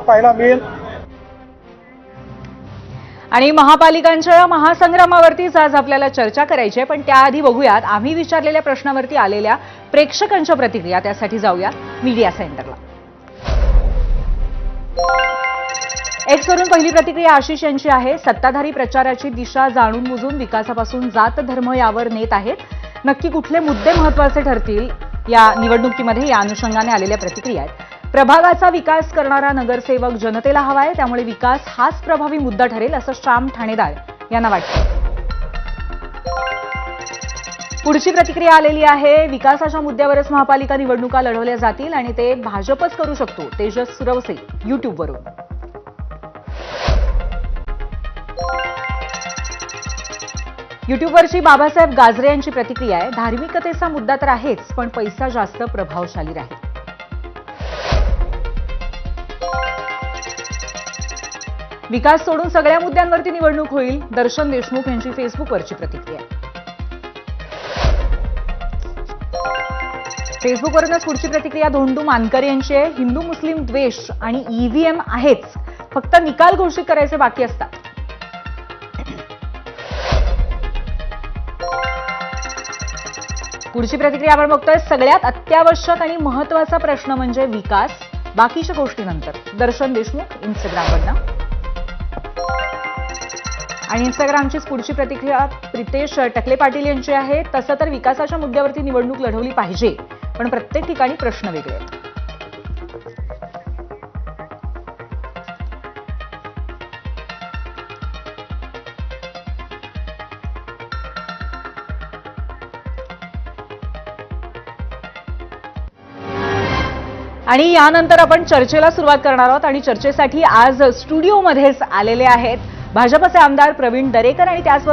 पाहायला मिळेल। आणि महापालिकांच्या या महासंग्रामावरतीच आज आपल्याला चर्चा करायची आहे, पण त्याआधी बघूयात आम्ही विचारलेल्या प्रश्नावरती आलेल्या प्रेक्षकांच्या प्रतिक्रिया। त्यासाठी जाऊया मीडिया सेंटरला। एक्स वरून पहिली प्रतिक्रिया आशिष यांची आहे। सत्ताधारी प्रचाराची दिशा जाणून बुजून विकासापासून जात धर्म यावर नेत आहेत। नक्की कुठले मुद्दे महत्त्वाचे ठरतील या निवडणुकीमध्ये, या अनुषंगाने आलेल्या प्रतिक्रिया आहेत। प्रभागाचा विकास करणारा नगरसेवक जनतेला हवाय, त्यामुळे विकास हाच प्रभावी मुद्दा ठरेल असं श्याम ठाणेदार यांना वाटतं। पुढची प्रतिक्रिया आलेली आहे। विकासाच्या मुद्द्यावरच महापालिका निवडणुका लढवल्या जातील आणि ते भाजपच करू शकतो, तेजस सुरवसे युट्यूबवरून। युट्यूबवरची बाबासाहेब गाजरे यांची प्रतिक्रिया आहे। धार्मिकतेचा मुद्दा तर आहेच, पण पैसा जास्त प्रभावशाली राहील। विकास सोडून सगळ्या मुद्द्यांवरती निवडणूक होईल, दर्शन देशमुख यांची फेसबुकवरची प्रतिक्रिया। फेसबुकवरूनच पुढची प्रतिक्रिया धोंडू मानकर यांची आहे। हिंदू मुस्लिम द्वेष आणि ईव्हीएम आहेच, फक्त निकाल घोषित करायचे बाकी असतात। पुढची प्रतिक्रिया आपण बघतोय। सगळ्यात अत्यावश्यक आणि महत्त्वाचा प्रश्न म्हणजे विकास, बाकीच्या गोष्टीनंतर। दर्शन देशमुख इंस्टाग्रामवरनं। आणि इंस्टाग्रामचीच पुढची प्रतिक्रिया प्रितेश टकले पाटील यांची आहे। तसं तर विकासाच्या मुद्द्यावरती निवडणूक लढवली पाहिजे, पण प्रत्येक ठिकाणी प्रश्न वेगळे आहेत। आणि यानंतर आपण चर्चेला सुरुवात करणार आहोत आणि चर्चेसाठी आज स्टुडिओमध्येच आलेले आहेत भाजपचे आमदार प्रवीण दरेकर आणि त्याच